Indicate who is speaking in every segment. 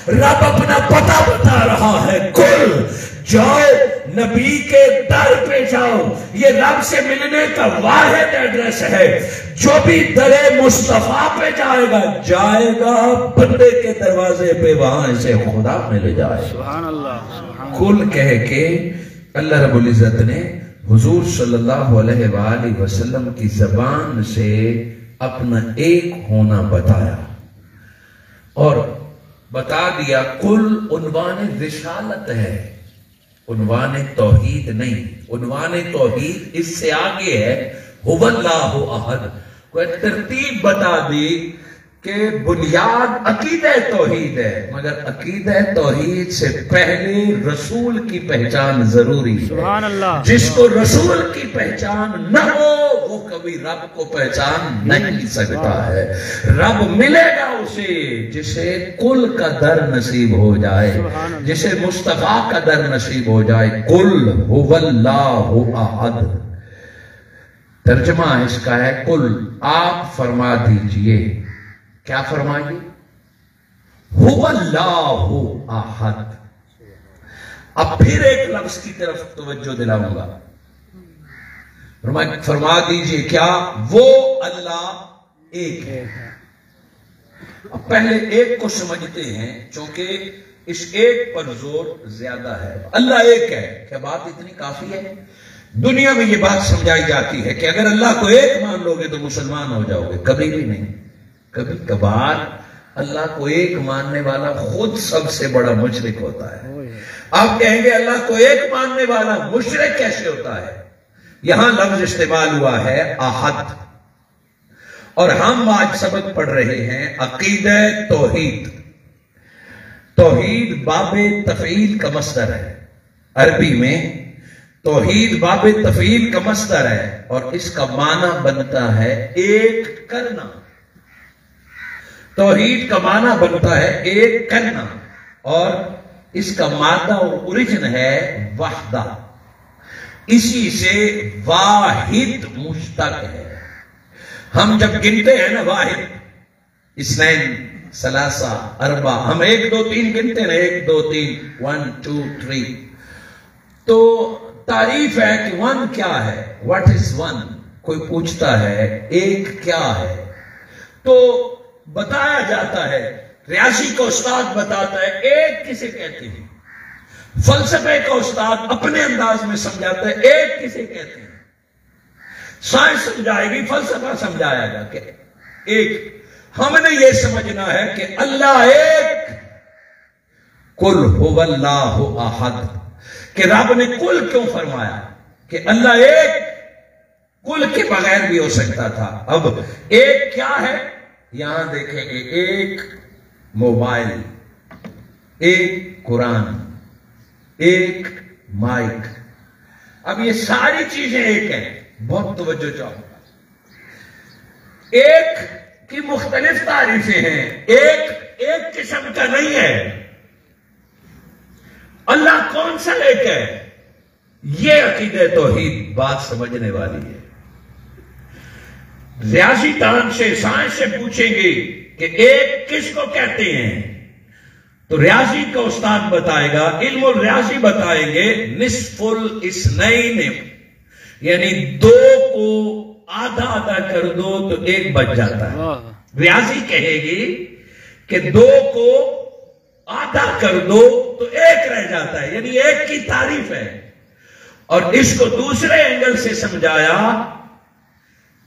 Speaker 1: رب اپنا پتہ بتا رہا ہے، کل جاؤ نبی کے در پہ جاؤ، یہ رب سے ملنے کا واحد ایڈریس ہے۔ جو بھی در مصطفیٰ پہ جائے گا بندے کے دروازے پہ، وہاں اسے خدا مل جائے۔
Speaker 2: سبحان اللہ۔
Speaker 1: کل کہہ کے اللہ رب العزت نے حضور صلی اللہ علیہ وآلہ وسلم کی زبان سے اپنا ایک ہونا بتایا اور بتا دیا کل عنوان رسالت ہے، عنوان توحید نہیں۔ عنوان توحید اس سے آگے ہے، هو اللہ احد۔ کوئی ترتیب بتا دی کہ بنیاد عقیدہ توحید ہے، مگر عقیدہ توحید سے پہلے رسول کی پہچان ضروری ہے۔
Speaker 2: سبحان اللہ۔
Speaker 1: جس کو رسول کی پہچان نہ ہو وہ کبھی رب کو پہچان نہیں سکتا ہے۔ رب ملے گا اسے جسے کل کا در نصیب ہو جائے، جسے مصطفیٰ کا در نصیب ہو جائے۔ قل هو اللہ احد، ترجمہ اس کا ہے کل آپ فرما دیجئے، کیا فرمائیے؟ هو اللہ احد۔ اب پھر ایک لفظ کی طرف توجہ دلاؤں گا، فرما دیجئے کیا؟ وہ اللہ ایک ہے۔ اب پہلے ایک کو سمجھتے ہیں چونکہ اس ایک پر زور زیادہ ہے۔ اللہ ایک ہے، کیا بات اتنی کافی ہے؟ دنیا میں یہ بات سمجھائی جاتی ہے کہ اگر اللہ کو ایک مان لو گے تو مسلمان ہو جاؤ گے، کبھی بھی نہیں۔ کبھی کبھار اللہ کو ایک ماننے والا خود سب سے بڑا مشرک ہوتا ہے۔ آپ کہیں گے اللہ کو ایک ماننے والا مشرک کیسے ہوتا ہے؟ یہاں لفظ استعمال ہوا ہے احد، اور ہم آج سبق پڑھ رہے ہیں عقیدہ توحید۔ توحید باب تفعیل کا مصدر ہے، عربی میں توحید باب تفعیل کا مصدر ہے، اور اس کا معنی بنتا ہے ایک کرنا۔ توحید کا معنی بنتا ہے ایک کرنا، اور اس کا مادہ اور اوریجن ہے وحدہ، اسی سے واحد مشتق ہے۔ ہم جب گنتے ہیں نا واحد، اثنین، ثلاثہ، اربع، ہم 1 2 3 گنتے ہیں، 1 2 3 1 2 3، تو تعریف ہے کہ 1 کیا ہے، what is 1؟ کوئی پوچھتا ہے ایک کیا ہے، تو بتایا جاتا ہے، ریاضی کا استاد بتاتا ہے ایک کسے کہتے ہیں، فلسفے کا استاد اپنے انداز میں سمجھاتا ہے ایک کسے کہتے ہیں، سائنس سمجھائے گی، فلسفہ سمجھایا گا کہ ایک۔ ہم نے یہ سمجھنا ہے کہ اللہ ایک، قل هو اللہ احد، کہ رب نے کل کیوں فرمایا کہ اللہ ایک، کل کے بغیر بھی ہو سکتا تھا۔ اب ایک کیا ہے یہاں دیکھیں گے، ایک موبائل، ایک قرآن، ایک مائک۔ اب یہ ساری چیزیں ایک ہیں، بہت توجہ چاہوں گا۔ ایک کی مختلف تعریفیں ہیں، ایک قسم کا نہیں ہے۔ اللہ کون سا ایک ہے؟ یہ عقیدہ توحید بات سمجھنے والی ہے۔ ریاضی دان سے، سائنس سے پوچھیں گے کہ ایک کس کو کہتے ہیں، تو ریاضی کا استاد بتائے گا، علم الریاضی بتائیں گے نصف الاثنین، یعنی 2 کو آدھا آدھا کر دو تو 1 بچ جاتا ہے۔ ریاضی کہے گی کہ 2 کو آدھا کر دو تو 1 رہ جاتا ہے، یعنی 1 کی تعریف ہے۔ اور اس کو دوسرے اینگل سے سمجھایا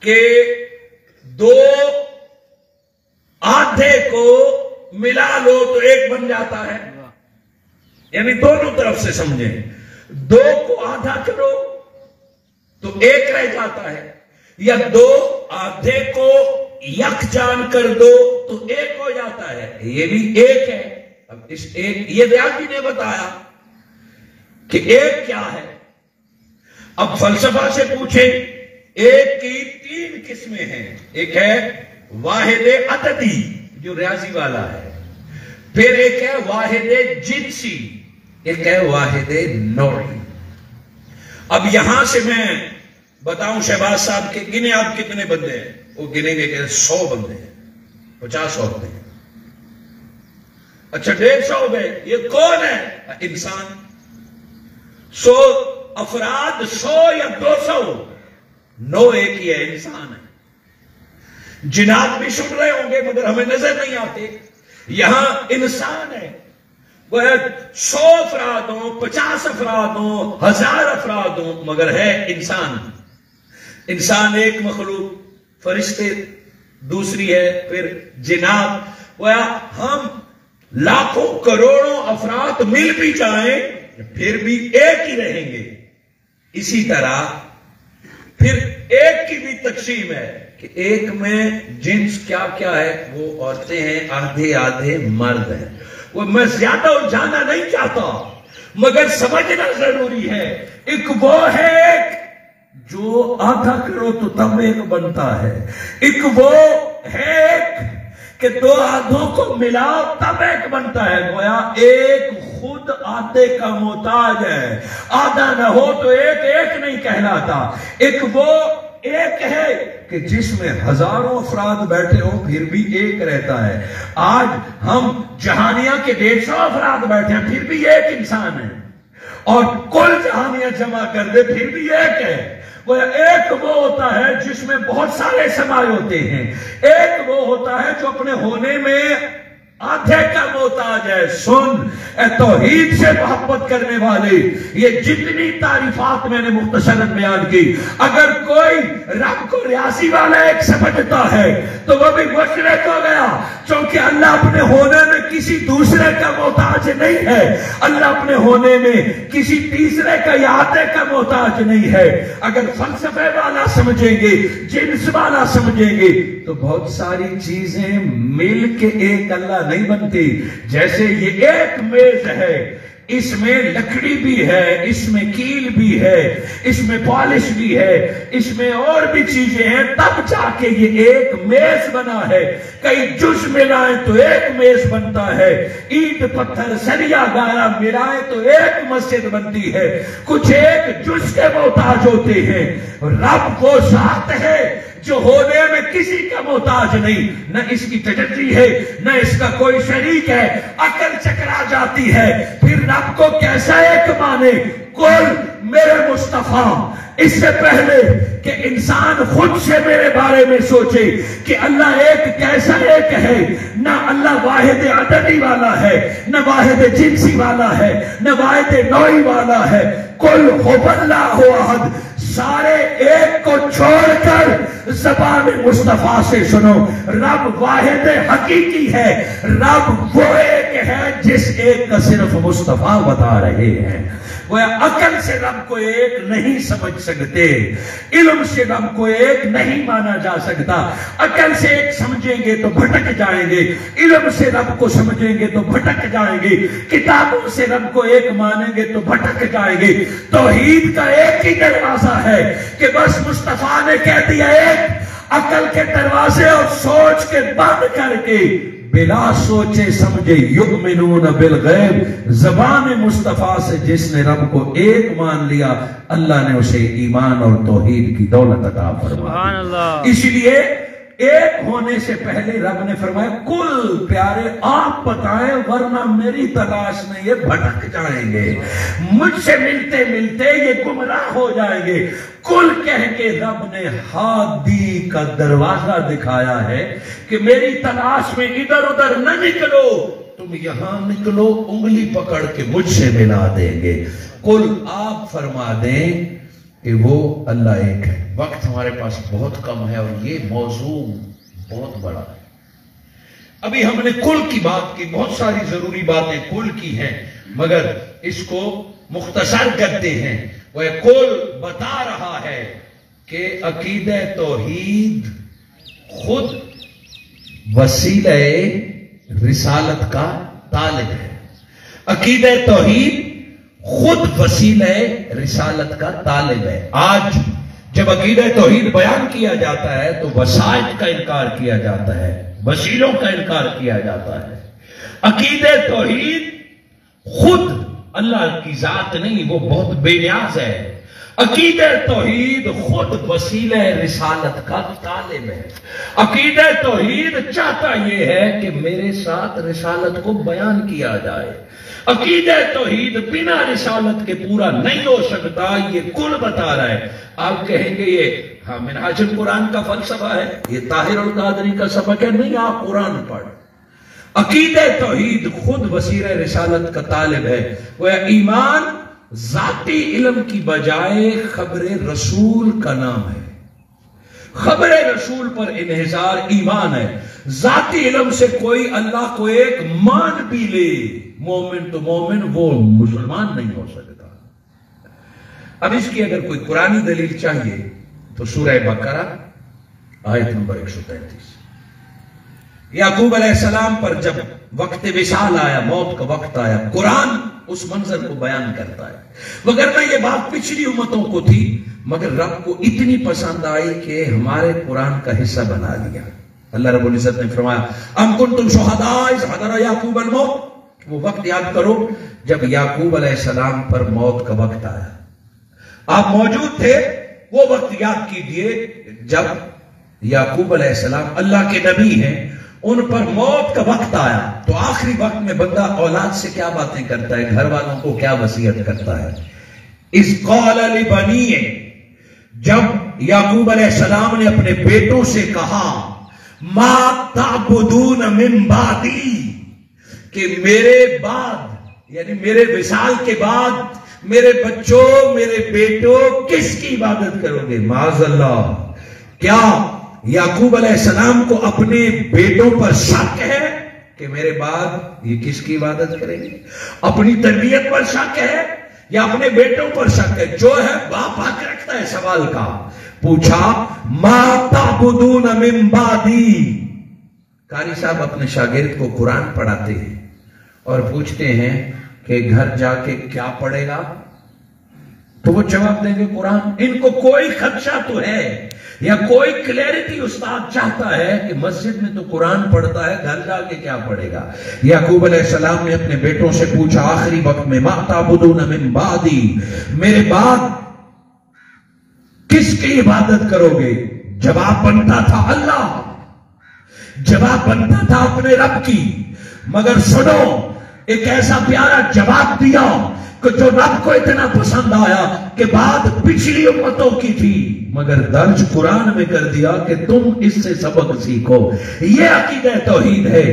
Speaker 1: کہ 2 آدھے کو ملا لو تو 1 بن جاتا ہے، یعنی دونوں طرف سے سمجھیں۔ 2 کو آدھا کرو تو 1 رہ جاتا ہے، یا 2 آدھے کو یکجان کر دو تو 1 ہو جاتا ہے، یہ بھی 1 ہے۔ اب اس ایک، یہ ریاضی نے بتایا کہ 1 کیا ہے۔ اب فلسفہ سے پوچھیں، ایک کی 3 قسمیں ہیں، ایک ہے واحد عددی جو ریاضی والا ہے، پھر ایک ہے واحد جنسی، ایک ہے واحد نوعی۔ اب یہاں سے میں بتاؤں شہباز صاحب کے گنے آپ کتنے بندے ہیں، وہ گنیں گے کہ 100 بندے ہیں، 50 عورتیں ہیں۔ اچھا 150 ہو گئے، یہ کون ہے؟ انسان۔ 100 افراد، 100 یا 200، 9 ایک ہی ہے، انسان ہے۔ جنات بھی سن رہے ہوں گے مگر ہمیں نظر نہیں آتے، یہاں انسان ہے۔ وہ 100 افراد ہوں، 50 افراد ہوں، 1000 افراد ہوں، مگر ہے انسان۔ انسان ایک مخلوق، فرشتے دوسری ہے، پھر جنات۔ وہ ہم لاکھوں کروڑوں افراد مل بھی جائیں پھر بھی ایک ہی رہیں گے۔ اسی طرح پھر ایک کی بھی تقسیم ہے کہ ایک میں جنس کیا کیا ہے، وہ عورتیں ہیں، آدھے آدھے مرد ہیں۔ وہ میں زیادہ الجھانا نہیں چاہتا مگر سمجھنا ضروری ہے۔ ایک وہ ہے جو آدھا کرو تو تب ایک بنتا ہے، ایک وہ ہے کہ 2 آدھوں کو ملا تب ایک بنتا ہے۔ گویا ایک خود آدھے کا محتاج ہے، آدھا نہ ہو تو ایک نہیں کہلاتا۔ ایک وہ ایک ہے کہ جس میں ہزاروں افراد بیٹھے ہو پھر بھی ایک رہتا ہے۔ آج ہم جہانیہ کے 150 افراد بیٹھے ہیں پھر بھی ایک انسان ہے، اور کل جہانیہ جمع کر دے پھر بھی ایک ہے۔ وہ ایک وہ ہوتا ہے جس میں بہت سارے سمائے ہوتے ہیں، ایک وہ ہوتا ہے جو اپنے ہونے میں آدھے کا محتاج ہے۔ سن اے توحید سے محبت کرنے والے، یہ جتنی تعریفات میں نے مختصراً بیان کی، اگر کوئی رب کو ریاضی والا ایک سمجھتا ہے تو وہ بھی مشرک ہو گیا، چونکہ اللہ اپنے ہونے میں کسی دوسرے کا محتاج نہیں ہے، اللہ اپنے ہونے میں کسی تیسرے کا یا آدھے کا محتاج نہیں ہے۔ اگر فلسفے والا سمجھیں گے، جنس والا سمجھیں گے تو بہت ساری چیزیں مل کے ایک اللہ نہیں بنتی۔ جیسے یہ ایک میز ہے، اس میں لکڑی بھی ہے، اس میں کیل بھی ہے، اس میں پالش بھی ہے، اس میں اور بھی چیزیں ہیں، تب جا کے یہ ایک میز بنا ہے۔ کئی جز ملائیں تو ایک میز بنتا ہے، اینٹ پتھر سریا گارا ملائیں تو ایک مسجد بنتی ہے۔ کچھ ایک جز کے محتاج ہوتے ہیں۔ رب وہ ذات ہے جو ہونے میں کسی کا محتاج نہیں، نہ اس کی تجلی ہے نہ اس کا کوئی شریک ہے۔ عقل چکرا جاتی ہے، پھر رب کو کیسا ایک مانے؟ کل میرے مصطفیٰ، اس سے پہلے کہ انسان خود سے میرے بارے میں سوچے کہ اللہ ایک کیسا ایک ہے، نہ اللہ واحد عددی والا ہے، نہ واحد جنسی والا ہے، نہ واحد نوعی والا ہے۔ کل هو اللہ احد، سارے ایک کو چھوڑ کر زبان مصطفیٰ سے سنو، رب واحد حقیقی ہے، رب وہ ایک ہے جس ایک کا صرف مصطفیٰ بتا رہے ہیں۔ وہ عقل سے رب کو ایک نہیں سمجھ سکتے، علم سے رب کو ایک نہیں مانا جا سکتا۔ عقل سے ایک سمجھیں گے تو بھٹک جائیں گے، علم سے رب کو سمجھیں گے تو بھٹک جائیں گے، کتابوں سے رب کو ایک مانیں گے تو بھٹک جائیں گے۔ توحید کا ایک ہی دروازہ ہے کہ بس مصطفیٰ نے کہہ دیا ایک، عقل کے دروازے اور سوچ کے بند کر کے بلا سوچے سمجھے یؤمنون بالغیب، زبان مصطفیٰ سے جس نے رب کو ایک مان لیا، اللہ نے اسے ایمان اور توحید کی دولت عطا فرمائی۔ اس لیے ایک ہونے سے پہلے رب نے فرمایا کل پیارے آپ بتائیں ورنہ میری تلاش میں یہ بھٹک جائیں گے، مجھ سے ملتے ملتے یہ گمراہ ہو جائیں گے۔ کل کہہ کے رب نے ہادی کا دروازہ دکھایا ہے کہ میری تلاش میں ادھر ادھر نہ نکلو، تم یہاں نکلو، انگلی پکڑ کے مجھ سے ملا دیں گے۔ کل آپ فرما دیں کہ وہ اللہ ایک ہے۔ وقت ہمارے پاس بہت کم ہے اور یہ موضوع بہت بڑا ہے۔ ابھی ہم نے کل کی بات کی، بہت ساری ضروری باتیں کل کی ہیں مگر اس کو مختصر کرتے ہیں۔ وہ کل بتا رہا ہے کہ عقیدہ توحید خود وسیلہ رسالت کا طالب ہے۔ عقیدہ توحید خود وسیلہ رسالت کا طالب ہے۔ آج جب عقیدہ توحید بیان کیا جاتا ہے تو وسائط کا انکار کیا جاتا ہے، وسیلوں کا انکار کیا جاتا ہے۔ عقیدہ توحید خود اللہ کی ذات نہیں، وہ بہت بے نیاز ہے۔ عقیدہ توحید خود وسیلہ رسالت کا طالب ہے. عقیدہ توحید چاہتا یہ ہے کہ میرے ساتھ رسالت کو بیان کیا جائے. عقیدہ توحید بنا رسالت کے پورا نہیں ہو سکتا. یہ کل بتا رہا ہے. آپ کہیں گے یہ منہاج القرآن کا فلسفہ ہے, یہ طاہر القادری کا سبق ہے. نہیں, آپ قرآن پڑھ. عقیدہ توحید خود وسیلہ رسالت کا طالب ہے. وہ ایمان ذاتی علم کی بجائے خبر رسول کا نام ہے. خبر رسول پر انحصار ایمان ہے. ذاتی علم سے کوئی اللہ کو ایک مان بھی لے, مومن تو مومن, وہ مسلمان نہیں ہو سکتا. اب اس کی اگر کوئی قرآنی دلیل چاہیے تو سورہ بقرہ آیت نمبر 133. یعقوب علیہ السلام پر جب وقت وصال آیا, موت کا وقت آیا, قرآن اس منظر کو بیان کرتا ہے. وگرنہ یہ بات پچھلی امتوں کو تھی, مگر رب کو اتنی پسند آئی کہ ہمارے قرآن کا حصہ بنا لیا. اللہ رب العزت نے فرمایا ام کنتم شہداء اذ حضر یعقوب الموت. وہ وقت یاد کرو جب یعقوب علیہ السلام پر موت کا وقت آیا. آپ موجود تھے. وہ وقت یاد کیجئے جب یعقوب علیہ السلام اللہ کے نبی ہیں, ان پر موت کا وقت آیا. تو آخری وقت میں بندہ اولاد سے کیا باتیں کرتا ہے, گھر والوں کو کیا وصیت کرتا ہے. اذ قال لبنیہ, جب یعقوب علیہ السلام نے اپنے بیٹوں سے کہا ما تعبدون من بعدی, کہ میرے بعد یعنی میرے وصال کے بعد میرے بچوں, میرے بیٹوں کس کی عبادت کرو گے. معاذ اللہ, کیا یعقوب علیہ السلام کو اپنے بیٹوں پر شک ہے کہ میرے بعد یہ کس کی عبادت کریں گے؟ اپنی تربیت پر شک ہے یا اپنے بیٹوں پر شک ہے؟ جو ہے باپ حق رکھتا ہے سوال کا. پوچھا ما تعبدون من بعدی. قاری صاحب اپنے شاگرد کو قرآن پڑھاتے ہیں اور پوچھتے ہیں کہ گھر جا کے کیا پڑھے گا, تو وہ جواب دیں گے قرآن. ان کو کوئی خدشہ تو ہے یا کوئی کلیئرٹی استاد چاہتا ہے کہ مسجد میں تو قرآن پڑھتا ہے, گھر جا کے کیا پڑھے گا. یعقوب علیہ السلام نے اپنے بیٹوں سے پوچھا آخری وقت میں ما تعبدون من بعدی, میرے بعد کس کی عبادت کرو گے؟ جواب بنتا تھا اللہ, جواب بنتا تھا اپنے رب کی. مگر سنو, ایک ایسا پیارا جواب دیا کہ جو رب کو اتنا پسند آیا کہ بات پچھلی امتوں کی تھی مگر درج قرآن میں کر دیا کہ تم اس سے سبق سیکھو. یہ عقیدہ توحید ہے.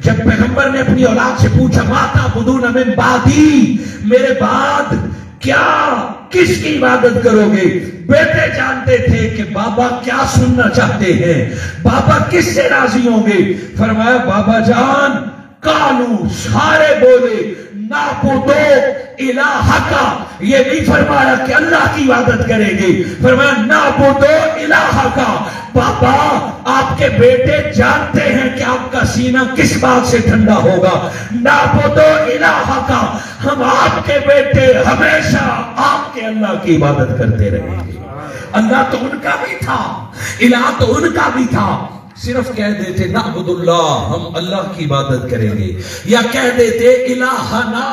Speaker 1: جب پیغمبر نے اپنی اولاد سے پوچھا ما تعبدون من بعدی, میرے بعد کیا کس کی عبادت کرو گے, بیٹے جانتے تھے کہ بابا کیا سننا چاہتے ہیں, بابا کس سے راضی ہوں گے. فرمایا بابا جان, کالو, سارے بولے نعبدو الہک, یہ نہیں فرمایا کہ اللہ کی عبادت کریں گے, فرمایا نعبدو الہک. بابا آپ کے بیٹے جانتے ہیں کہ آپ کا سینہ کس بات سے ٹھنڈا ہوگا. نعبدو الہک, ہم آپ کے بیٹے ہمیشہ آپ کے اللہ کی عبادت کرتے رہیں گے. اللہ تو ان کا بھی تھا, الہ تو ان کا بھی تھا. صرف کہہ دیتے نعبد اللہ, ہم اللہ کی عبادت کریں گے, یا کہہ دیتے الہنا,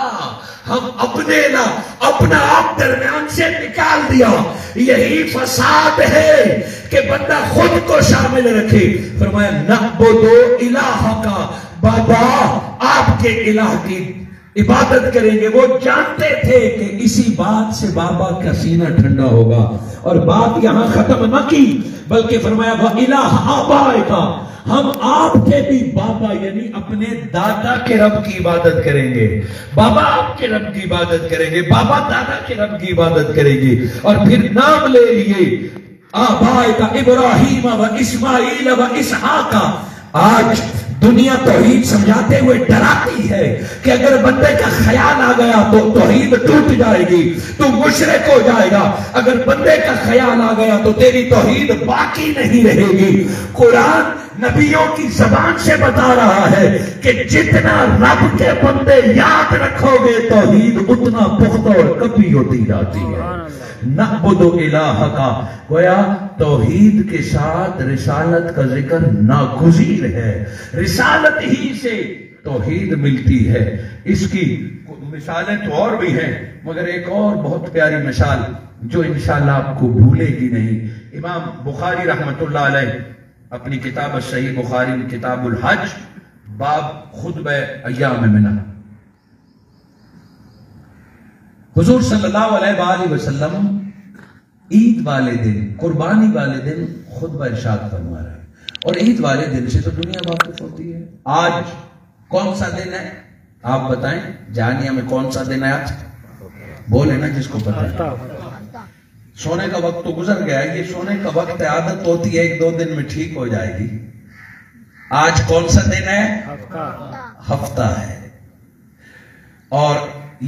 Speaker 1: ہم اپنے الہ, اپنا آپ درمیان سے نکال دیا. یہی فساد ہے کہ بندہ خود کو شامل رکھے. فرمایا نعبد الہک, بابا آپ کے الہ کی عبادت کریں گے. وہ جانتے تھے کہ اسی بات سے بابا کا سینہ ٹھنڈا ہوگا. اور بات یہاں ختم نہ کی بلکہ فرمایا وَإِلَٰهَ آبَائِكَ, ہم آپ کے بھی بابا یعنی اپنے دادا کے رب کی عبادت کریں گے. بابا آپ کے رب کی عبادت کریں گے, بابا دادا کے رب کی عبادت کریں گے. اور پھر نام لے لیے آبائِكَ ابراہیم و اسماعیل و اسحاق. آج دنیا توحید سمجھاتے ہوئے ڈراتی ہے کہ اگر بندے کا خیال آ گیا تو توحید ٹوٹ جائے گی, تو مشرک ہو جائے گا. اگر بندے کا خیال آ گیا تو تیری توحید باقی نہیں رہے گی. قرآن نبیوں کی زبان سے بتا رہا ہے کہ جتنا رب کے بندے یاد رکھو گے توحید اتنا پختہ اور کبھی ہوتی جاتی ہے. نعبد الہک, گویا توحید کے ساتھ رسالت کا ذکر ناگزیر ہے. رسالت ہی سے توحید ملتی ہے۔ اس کی مثالیں تو اور بھی ہیں، مگر ایک اور بہت پیاری مثال جو انشاءاللہ آپ کو بھولے گی نہیں۔ امام بخاری رحمت اللہ علیہ اپنی کتاب صحیح بخاری کتاب الحج باب خطبہ ایام منی، حضور صلی اللہ علیہ وآلہ وسلم عید والے دن، قربانی والے دن خطبہ ارشاد فرما رہے ہیں، اور عید والے دن سے تو دنیا واقف ہوتی ہے۔ آج کون سا دن ہے آپ بتائیں؟ جہانیہ میں کون سا دن ہے آج؟ بولے نا جس کو پتہ ہے۔ سونے کا وقت تو گزر گیا ہے، یہ سونے کا وقت ہے، عادت ہوتی ہے 1-2 دن میں ٹھیک ہو جائے گی۔ آج کون سا دن ہے؟ ہفتہ ہے۔ اور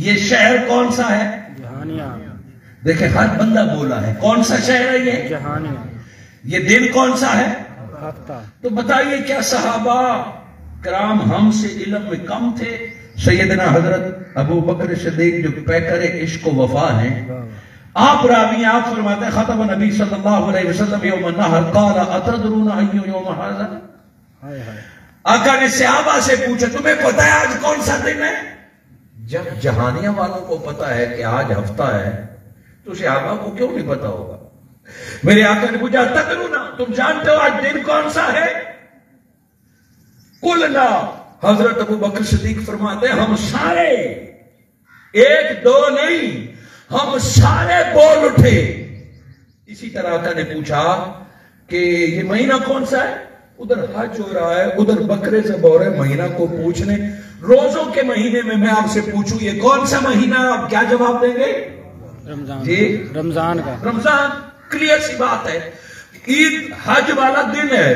Speaker 1: یہ شہر کون سا ہے؟
Speaker 2: جہانیہ۔
Speaker 1: دیکھیں ہر بندہ بولا ہے، کون سا شہر ہے یہ؟
Speaker 2: جہانیہ۔
Speaker 1: یہ دن کون سا ہے؟
Speaker 2: ہفتہ۔
Speaker 1: تو بتائیے کیا صحابہ کرام ہم سے علم میں کم تھے؟ سیدنا حضرت ابو بکر صدیق جو پیکر عشق و وفا ہیں، آپ راوی ہیں، آپ فرماتے ہیں خطب نبی صلی اللہ علیہ وسلم یوم النحر قال اتدرون ای یوم ھذا؟ آقا نے صحابہ سے پوچھا تمہیں پتہ ہے آج کون سا دن ہے؟ جب جہانیہ والوں کو پتہ ہے کہ آج ہفتہ ہے تو صحابہ کو کیوں نہیں پتہ ہوگا؟ میرے آقا نے پوچھا تدرون، تم جانتے ہو آج دن کون سا ہے؟ قلنا، حضرت ابو بکر صدیق فرماتے ہیں ہم سارے، 1-2 نہیں، ہم سارے بول اٹھے۔ اسی طرح آقا نے پوچھا کہ یہ مہینہ کون سا ہے؟ ادھر حج ہو رہا ہے، ادھر بکرے سے بول رہے مہینہ کو پوچھنے۔ روزوں کے مہینے میں آپ سے پوچھوں یہ کون سا مہینہ، آپ کیا جواب دیں گے؟
Speaker 2: رمضان۔
Speaker 1: جی
Speaker 2: رمضان کا۔
Speaker 1: رمضان، کلیئر سی بات ہے۔ عید حج والا دن ہے،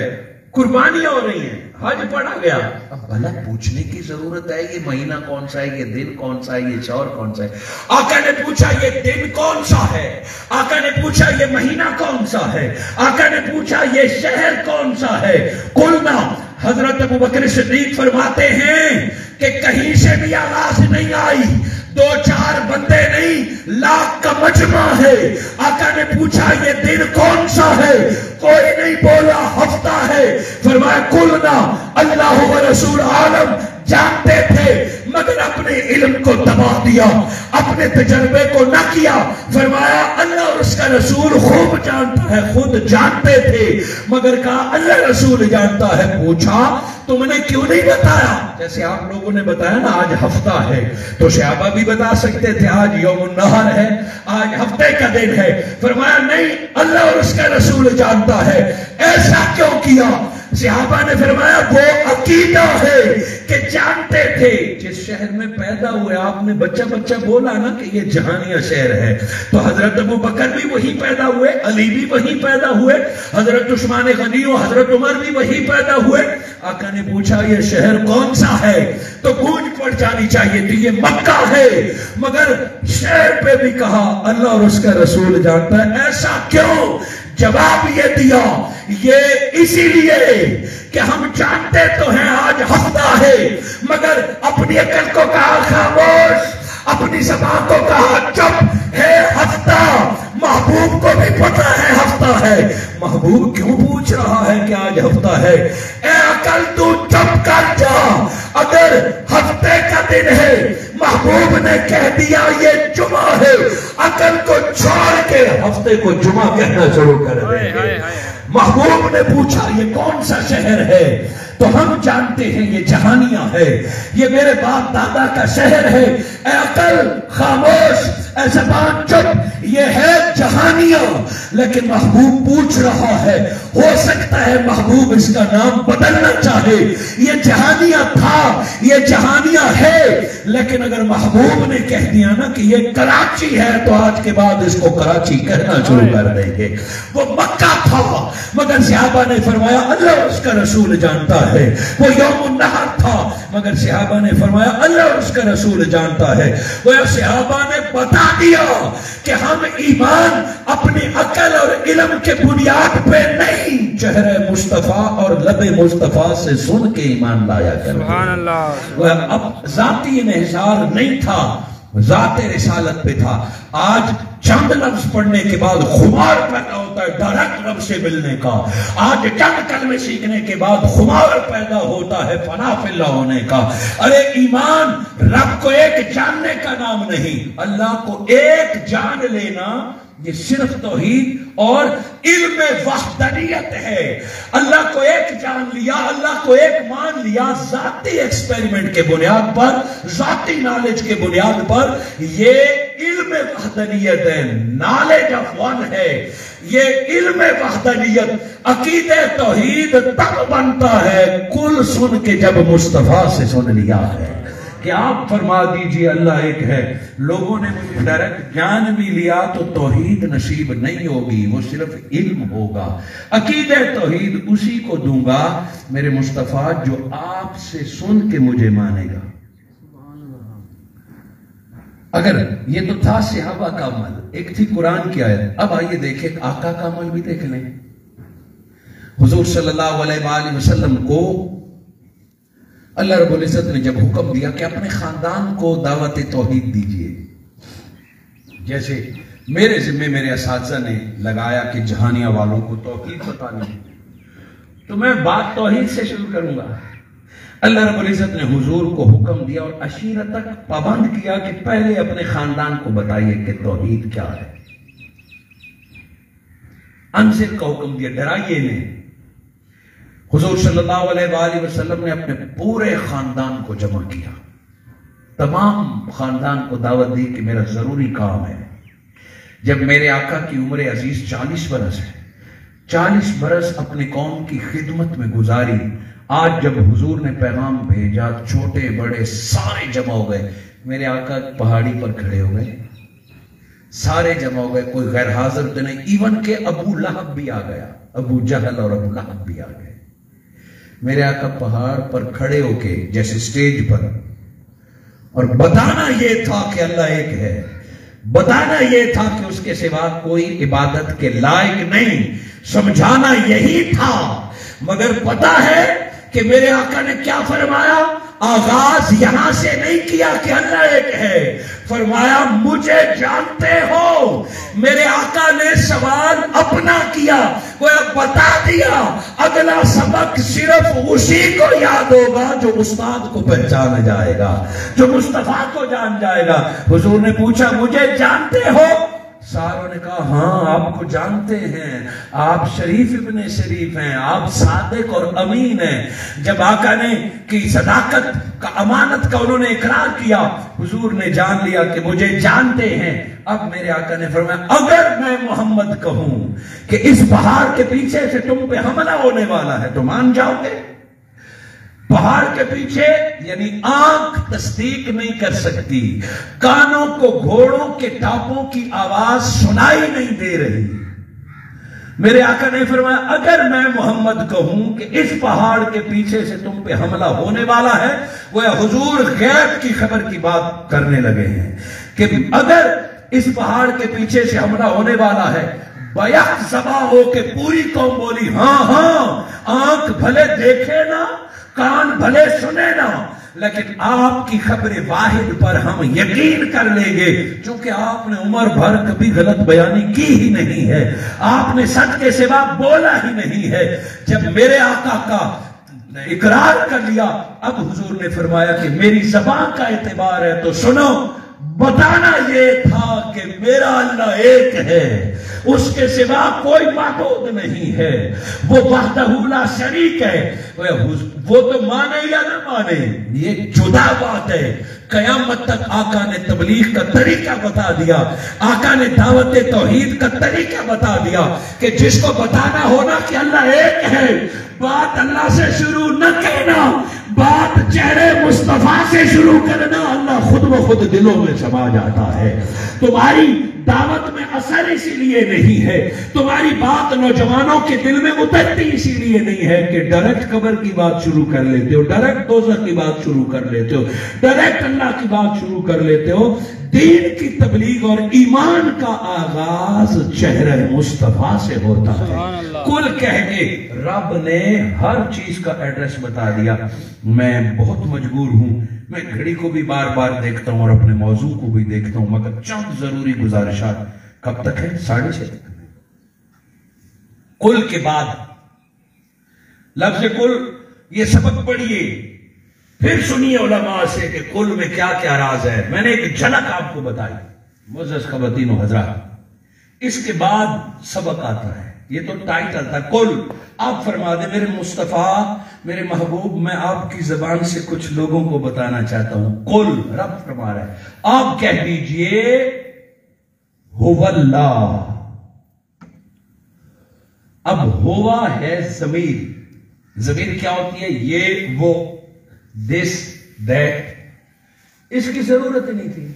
Speaker 1: قربانیاں ہو رہی ہیں، حج پڑھا گیا۔ اب بھلا پوچھنے کی ضرورت ہے یہ مہینہ کون سا ہے، یہ دن کون سا ہے، یہ شہر کون سا ہے؟ آقا نے پوچھا یہ دن کون سا ہے، آقا نے پوچھا یہ مہینہ کون سا ہے، آقا نے پوچھا یہ شہر کون سا ہے۔ قلنا، حضرت ابو بکر صدیق فرماتے ہیں کہ کہیں سے بھی آواز نہیں آئی، 2-4 بندے نہیں، لاکھ کا مجمع ہے۔ آقا نے پوچھا یہ دن کون سا ہے، کوئی نہیں بولا ہفتہ ہے۔ فرمایا قلنا اللہ و رسول عالم، جانتے تھے مگر اپنے علم کو دبا دیا، اپنے تجربے کو نہ کیا۔ فرمایا اللہ اور اس کا رسول خوب جانتا ہے، خود جانتے تھے مگر کہا اللہ رسول جانتا ہے۔ پوچھا تم نے کیوں نہیں بتایا؟ جیسے آپ لوگوں نے بتایا نا آج ہفتہ ہے، تو صحابہ بھی بتا سکتے تھے آج یوم النحر ہے، آج ہفتے کا دن ہے۔ فرمایا نہیں، اللہ اور اس کا رسول جانتا ہے۔ ایسا کیوں کیا؟ صحابہ نے فرمایا وہ عقیدہ ہے کہ جانتے تھے جس شہر میں پیدا ہوئے، آپ نے بچہ بولا نا کہ یہ جہانیہ شہر ہے، تو حضرت ابو بکر بھی وہی پیدا ہوئے، علی بھی وہی پیدا ہوئے، حضرت عثمان غنی و حضرت عمر بھی وہی پیدا ہوئے۔ آقا نے پوچھا یہ شہر کون سا ہے، تو گونج پڑ جانی چاہیے تھی یہ مکہ ہے، مگر شہر پہ بھی کہا اللہ اور اس کا رسول جانتا ہے۔ ایسا کیوں؟ جواب یہ دیا یہ اسی لیے کہ ہم جانتے تو ہیں آج ہفتہ ہے، مگر اپنی عقل کو کہا خاموش، اپنی زبان کو کہا چپ ہے ہفتہ۔ محبوب کو بھی پتا ہے ہفتہ ہے، محبوب کیوں پوچھ رہا ہے کہ آج ہفتہ ہے؟ اے عقل تو چپ کر جا، اگر ہفتے کا دن ہے محبوب نے کہہ دیا یہ جمعہ ہے، عقل کو چھوڑ کے ہفتے کو جمعہ کہنا شروع کر دیں گے۔ محبوب نے پوچھا یہ کون سا شہر ہے، تو ہم جانتے ہیں یہ جہانیہ ہے، یہ میرے باپ دادا کا شہر ہے۔ اے عقل خاموش، اے زبان چپ، یہ ہے جہانیہ۔ لیکن محبوب پوچھ رہا ہے، ہو سکتا ہے محبوب اس کا نام بدلنا چاہے، یہ جہانیہ تھا، یہ جہانیہ ہے، لیکن اگر محبوب نے کہہ دیا نا کہ یہ کراچی ہے تو آج کے بعد اس کو کراچی کہنا شروع کر دیں گے۔ وہ مکہ تھا، مگر صحابہ نے فرمایا اللہ اس کا رسول جانتا ہے۔ وہ یوم النحر تھا، مگر صحابہ نے فرمایا اللہ اس کا رسول جانتا ہے۔ وہ صحابہ نے بتا دیا کہ ہم ایمان اپنی عقل اور علم کے بنیاد پہ نہیں، چہرے مصطفیٰ اور لب مصطفیٰ سے سن کے ایمان لایا کرتے۔
Speaker 2: سبحان اللہ۔
Speaker 1: وہ اب ذاتی انحصار نہیں تھا، ذات رسالت پہ تھا۔ آج چند لفظ پڑھنے کے بعد خمار پیدا ہوتا ہے ڈائریکٹ رب سے ملنے کا. آج چند کلمے سیکھنے کے بعد خمار پیدا ہوتا ہے فنا فی اللہ ہونے کا. ارے ایمان رب کو ایک جاننے کا نام نہیں، اللہ کو ایک جان لینا یہ صرف توحید اور علم وحدانیت ہے. اللہ کو ایک جان لیا، اللہ کو ایک مان لیا ذاتی ایکسپیریمنٹ کے بنیاد پر، ذاتی نالج کے بنیاد پر. یہ علم وحدانیت ہے، نالج آف ون ہے. یہ علم وحدانیت عقید توحید تب بنتا ہے کل سن کے جب مصطفیٰ سے سن لیا ہے کہ آپ فرما دیجئے اللہ ایک ہے. لوگوں نے مجھے ڈائریکٹ جان بھی لیا تو توحید نصیب نہیں ہوگی، وہ صرف علم ہوگا. عقید توحید اسی کو دوں گا میرے مصطفیٰ جو آپ سے سن کے مجھے مانے گا. اگر یہ تو تھا صحابہ کا عمل، ایک تھی قرآن کی آیت. اب آئیے دیکھیں آقا کا عمل بھی دیکھ لیں. حضور صلی اللہ علیہ وآلہ وسلم کو اللہ رب العزت نے جب حکم دیا کہ اپنے خاندان کو دعوت توحید دیجئے، جیسے میرے ذمہ میرے اساتذہ نے لگایا کہ جہانیہ والوں کو توحید بتانی، تو میں بات توحید سے شروع کروں گا. اللہ رب العزت نے حضور کو حکم دیا اور عشیرت تک پابند کیا کہ پہلے اپنے خاندان کو بتائیے کہ توحید کیا ہے. انذر کا حکم دیا، ڈرائیے نہیں. حضور صلی اللہ علیہ وآلہ وسلم نے اپنے پورے خاندان کو جمع کیا، تمام خاندان کو دعوت دی کہ میرا ضروری کام ہے. جب میرے آقا کی عمر عزیز 40 برس ہے، 40 برس اپنے قوم کی خدمت میں گزاری. آج جب حضور نے پیغام بھیجا چھوٹے بڑے سارے جمع ہو گئے. میرے آقا پہاڑی پر کھڑے ہو گئے، سارے جمع ہو گئے، کوئی غیر حاضر تو نہیں. ایون کہ ابو لہب بھی آ گیا، ابو جہل اور ابو لہب بھی آ گئے. میرے آقا پہاڑ پر کھڑے ہو کے جیسے سٹیج پر، اور بتانا یہ تھا کہ اللہ ایک ہے، بتانا یہ تھا کہ اس کے سوا کوئی عبادت کے لائق نہیں، سمجھانا یہی تھا. مگر پتا ہے کہ میرے آقا نے کیا فرمایا؟ آغاز یہاں سے نہیں کیا کہ اللہ ایک ہے، فرمایا مجھے جانتے ہو. میرے آقا نے سوال اپنا کیا، وہ بتا دیا. اگلا سبق صرف اسی کو یاد ہوگا جو استاد کو پہچان جائے گا، جو مصطفیٰ کو جان جائے گا. حضور نے پوچھا مجھے جانتے ہو؟ ساروں نے کہا ہاں آپ کو جانتے ہیں، آپ شریف ابن شریف ہیں، آپ صادق اور امین ہیں. جب آقا نے کی صداقت کا امانت کا انہوں نے اقرار کیا، حضور نے جان لیا کہ مجھے جانتے ہیں. اب میرے آقا نے فرمایا اگر میں محمد کہوں کہ اس پہاڑ کے پیچھے سے تم پہ حملہ ہونے والا ہے تو مان جاؤ گے؟ پہاڑ کے پیچھے یعنی آنکھ تصدیق نہیں کر سکتی، کانوں کو گھوڑوں کے ٹاپوں کی آواز سنائی نہیں دے رہی. میرے آقا نے فرمایا اگر میں محمد کہوں کہ اس پہاڑ کے پیچھے سے تم پہ حملہ ہونے والا ہے، وہ حضور غیب کی خبر کی بات کرنے لگے ہیں کہ اگر اس پہاڑ کے پیچھے سے حملہ ہونے والا ہے. بیک زبا ہو کے پوری قوم بولی ہاں ہاں، آنکھ بھلے دیکھے نا، کان بھلے سنے نا، لیکن آپ کی خبر واحد پر ہم یقین کر لیں گے، چونکہ آپ نے عمر بھر کبھی غلط بیانی کی ہی نہیں ہے، آپ نے سچ کے سوا بولا ہی نہیں ہے. جب میرے آقا کا اقرار کر لیا، اب حضور نے فرمایا کہ میری زبان کا اعتبار ہے تو سنو. بتانا یہ تھا کہ میرا اللہ ایک ہے، اس کے سوا کوئی معبود نہیں ہے، وہ وحدہ لا شریک ہے. وہ تو مانے یا نہ مانے یہ جدا بات ہے. قیامت تک آقا نے تبلیغ کا طریقہ بتا دیا، آقا نے دعوت توحید کا طریقہ بتا دیا کہ جس کو بتانا ہونا کہ اللہ ایک ہے، بات اللہ سے شروع نہ کرنا، بات چہرے مصطفیٰ سے شروع کرنا. اللہ خود بخود دلوں میں سما جاتا ہے. تمہاری دعوت میں اثر اسی لیے نہیں ہے، تمہاری بات نوجوانوں کے دل میں اترتی اسی لیے نہیں ہے کہ ڈائریکٹ قبر کی بات شروع کر لیتے ہو، ڈائریکٹ دوزخ کی بات شروع کر لیتے ہو، ڈائریکٹ اللہ کی بات شروع کر لیتے ہو. دین کی تبلیغ اور ایمان کا آغاز چہرہ مصطفیٰ سے ہوتا ہے. کل کہہ کے رب نے ہر چیز کا ایڈریس بتا دیا. میں بہت مجبور ہوں، میں گھڑی کو بھی بار بار دیکھتا ہوں اور اپنے موضوع کو بھی دیکھتا ہوں، مگر چند ضروری گزارشات کب تک ہے؟ 6:30 تک. کل کے بعد لفظ کل، یہ سبق پڑھیے پھر سنیے علماء سے کہ کل میں کیا کیا راز ہے. میں نے ایک جھلک آپ کو بتائی معزز خواتین و حضرات. اس کے بعد سبق آتا ہے، یہ تو ٹائٹل تھا کل. آپ فرما دیں میرے مصطفیٰ، میرے محبوب، میں آپ کی زبان سے کچھ لوگوں کو بتانا چاہتا ہوں. کل رب فرما رہا ہے، آپ کہہ دیجئے هو اللہ. اب ہوا ہے ضمیر. ضمیر کیا ہوتی ہے؟ یہ وہ، دس دیٹ. اس کی ضرورت ہی نہیں تھی.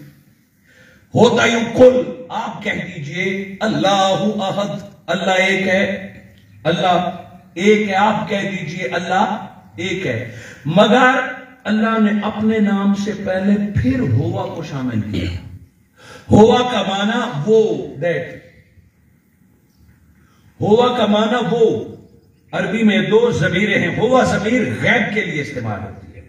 Speaker 1: ہوتا یوں کل. آپ کہہ دیجئے اللہ احد، اللہ ایک ہے، اللہ ایک ہے. آپ کہہ دیجئے اللہ ایک ہے. مگر اللہ نے اپنے نام سے پہلے پھر ہوا کو شامل کیا. ہوا کا معنی وہ، دیٹ. ہوا کا معنی وہ. عربی میں 2 ضمیریں ہیں. ہوا ضمیر غیب کے لیے استعمال ہوتی ہے،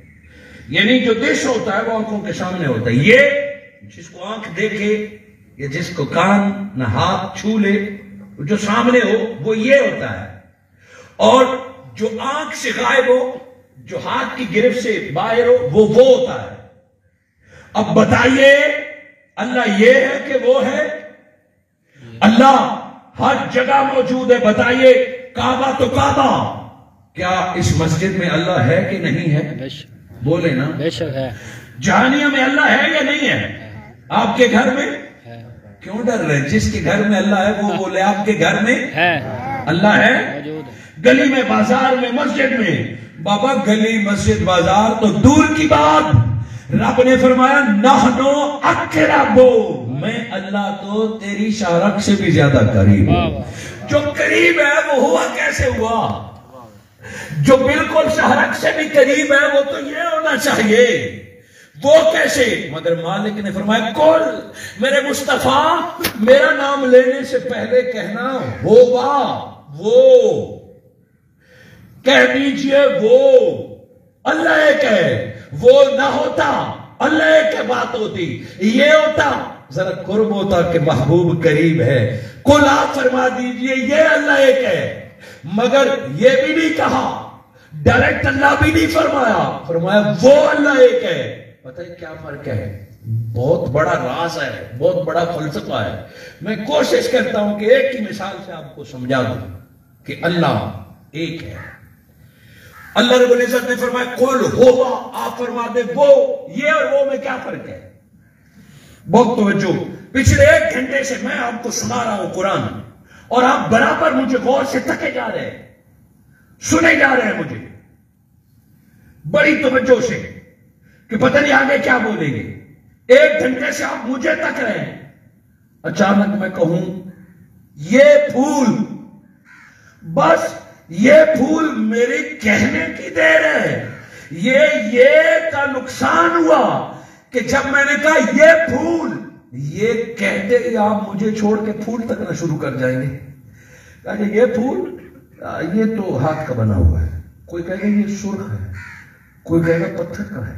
Speaker 1: یعنی جو دش ہوتا ہے وہ آنکھوں کے سامنے ہوتا ہے. یہ جس کو آنکھ دیکھے یا جس کو کان نہ ہاتھ چھو لے، جو سامنے ہو وہ یہ ہوتا ہے. اور جو آنکھ سے غائب ہو، جو ہاتھ کی گرفت سے باہر ہو، وہ ہوتا ہے. اب بتائیے اللہ یہ ہے کہ وہ ہے؟ اللہ ہر جگہ موجود ہے. بتائیے کعبہ تو کعبہ، کیا اس مسجد میں اللہ ہے کہ نہیں ہے؟ بولے نا.
Speaker 2: بے شک ہے.
Speaker 1: جہانیہ میں اللہ ہے یا نہیں ہے؟ آپ کے گھر میں کیوں ڈر رہے؟ جس کے گھر میں اللہ ہے وہ بولے آپ کے گھر میں اللہ ہے. گلی میں، بازار میں، مسجد میں. بابا گلی مسجد بازار تو دور کی بات. رب نے فرمایا نحنو اقربو، میں اللہ تو تیری شارک سے بھی زیادہ قریب ہوں. جو قریب ہے وہ ہوا کیسے ہوا؟ جو بالکل شارک سے بھی قریب ہے وہ تو یہ ہونا چاہیے. وہ کیسے؟ مگر مالک نے فرمایا کل میرے مصطفیٰ، میرا نام لینے سے پہلے کہنا ہوا. وہ کہہ دیجئے وہ اللہ ایک ہے. وہ نہ ہوتا اللہ ایک کے بات ہوتی، یہ ہوتا ذرا قرب ہوتا کہ محبوب قریب ہے. کل آپ فرما دیجئے یہ اللہ ایک ہے. مگر یہ بھی نہیں کہا، ڈائریکٹ اللہ بھی نہیں فرمایا. فرمایا وہ اللہ ایک ہے. پتہ ہے کیا فرق ہے؟ بہت بڑا راز ہے، بہت بڑا فلسفہ ہے. میں کوشش کرتا ہوں کہ ایک ہی مثال سے آپ کو سمجھا دوں کہ اللہ ایک ہے. اللہ رب العزت نے فرمایا قل ہوا، آپ فرما دے وہ. یہ اور وہ میں کیا فرق ہے؟ بہت توجہ. پچھلے 1 گھنٹے سے میں آپ کو سنا رہا ہوں قرآن، اور آپ برابر مجھے غور سے تکے جا رہے ہیں، سنے جا رہے ہیں مجھے بڑی توجہ سے کہ پتہ نہیں آگے کیا بولیں گے. 1 گھنٹے سے آپ مجھے تک رہے ہیں. اچانک میں کہوں یہ پھول، بس یہ پھول میری کہنے کی دیر ہے. یہ کا نقصان ہوا کہ جب میں نے کہا یہ پھول، یہ کہتے ہی آپ مجھے چھوڑ کے پھول تک نہ شروع کر جائیں گے. کہا کہ یہ پھول، یہ تو ہاتھ کا بنا ہوا ہے. کوئی کہے گا یہ سرخ ہے، کوئی کہے گا پتھر کا ہے.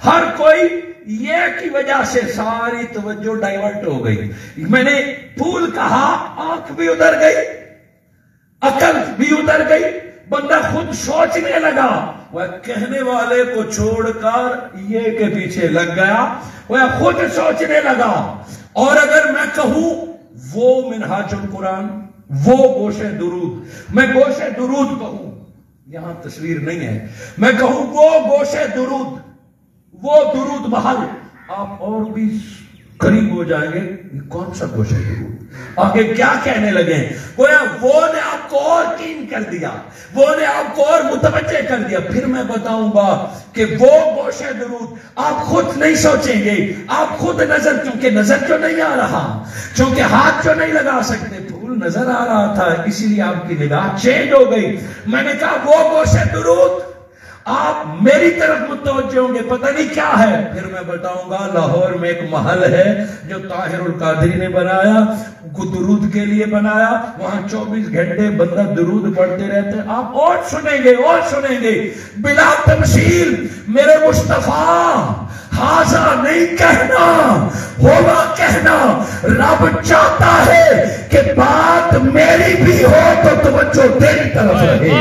Speaker 1: ہر کوئی یہ کی وجہ سے ساری توجہ ڈائیورٹ ہو گئی. میں نے پھول کہا، آنکھ بھی ادھر گئی، عقل بھی ادھر گئی. بندہ خود سوچنے لگا، وہ کہنے والے کو چھوڑ کر یہ کے پیچھے لگ گیا. وہ خود سوچنے لگا. اور اگر میں کہوں وہ منہاج القرآن، وہ گوش درود، میں گوش درود کہوں، یہاں تصویر نہیں ہے، میں کہوں وہ گوش درود، وہ درود محل، آپ اور بھی قریب ہو جائیں گے. یہ کون سا گوش درود؟ آگے کیا کہنے لگے؟ وہ نے آپ کو اور کین کر دیا، وہ نے آپ کو اور متوجہ کر دیا. پھر میں بتاؤں گا کہ وہ گوش درود آپ خود نہیں سوچیں گے. آپ خود نظر، کیونکہ نظر جو نہیں آ رہا، چونکہ ہاتھ جو نہیں لگا سکتے، پھول نظر آ رہا تھا، اسی لیے آپ کی نگاہ چینج ہو گئی. میں نے کہا وہ گوش درود، آپ میری طرف متوجہ ہوں گے، پتہ نہیں کیا ہے. پھر میں بتاؤں گا لاہور میں ایک محل ہے جو طاہر القادری نے بنایا، درود کے لیے بنایا. وہاں 24 گھنٹے بندہ درود پڑھتے رہتے. آپ اور سنیں گے اور سنیں گے بلا تمثیل. میرے مصطفیٰ ہاضا نہیں کہنا، ہوا کہنا۔ رب چاہتا ہے کہ بات میری بھی ہو تو توجہ تیری طرف رہے۔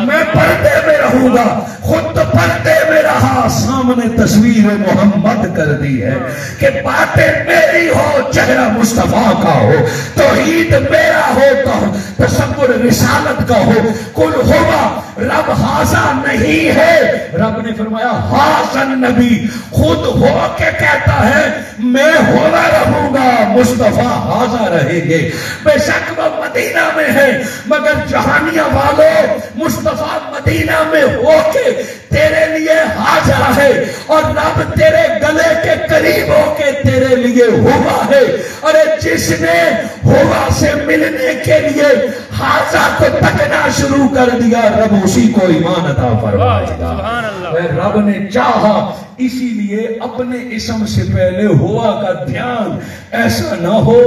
Speaker 1: میں پردے میں رہوں گا، خود تو پردے میں رہا، سامنے تصویر محمد کر دی ہے کہ باتیں میری ہو، چہرہ مصطفیٰ کا ہو، توحید میرا ہو تو تصور رسالت کا ہو۔ کل ہوا رب ہاضا نہیں ہے، رب نے فرمایا ہاضا نبی، خود ہو کے کہتا ہے میں ہوا رہوں گا، مصطفیٰ ہاضا رہیں گے۔ بے شک وہ مدینہ میں ہے، مگر جہانیہ والوں مصطفیٰ مدینہ میں ہو کے تیرے لیے ہاضا ہے، اور رب تیرے گلے کے قریب ہو کے تیرے لیے ہوا ہے۔ ارے جس نے ہوا سے ملنے کے لیے ہاضا کو تکنا شروع کر دیا، رب اسی کو ایمان عطا فرمائے گا۔ رب نے چاہا، اسی لیے اپنے اسم سے پہلے ہوا کا دھیان، ایسا نہ ہو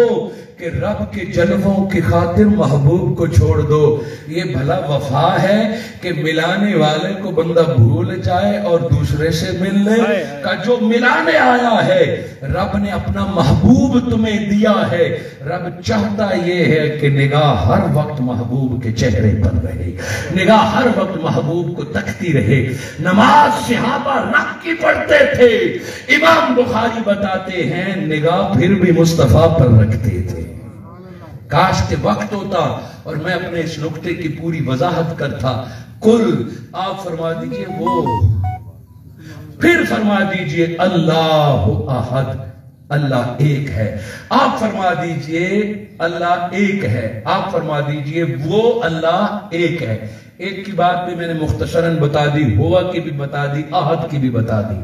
Speaker 1: کہ رب کے جلووں کی خاطر محبوب کو چھوڑ دو۔ یہ بھلا وفا ہے کہ ملانے والے کو بندہ بھول جائے اور دوسرے سے مل لے؟ کہ جو ملانے آیا ہے، رب نے اپنا محبوب تمہیں دیا ہے۔ رب چاہتا یہ ہے کہ نگاہ ہر وقت محبوب کے چہرے پر رہے، نگاہ ہر وقت محبوب کو تکتی رہے۔ نماز صحابہ رکھ کی پڑھتے تھے، امام بخاری بتاتے ہیں نگاہ پھر بھی مصطفیٰ پر رکھتے تھے۔ کاش کے وقت ہوتا اور میں اپنے اس نقطے کی پوری وضاحت کرتا۔ کل آپ فرما دیجئے وہ، پھر فرما دیجئے اللہ احد، اللہ ایک ہے۔ آپ فرما دیجئے اللہ ایک ہے، آپ فرما دیجئے وہ اللہ ایک ہے۔ ایک کی بات بھی میں نے مختصراً بتا دی، ہوا کی بھی بتا دی، احد کی بھی بتا دی۔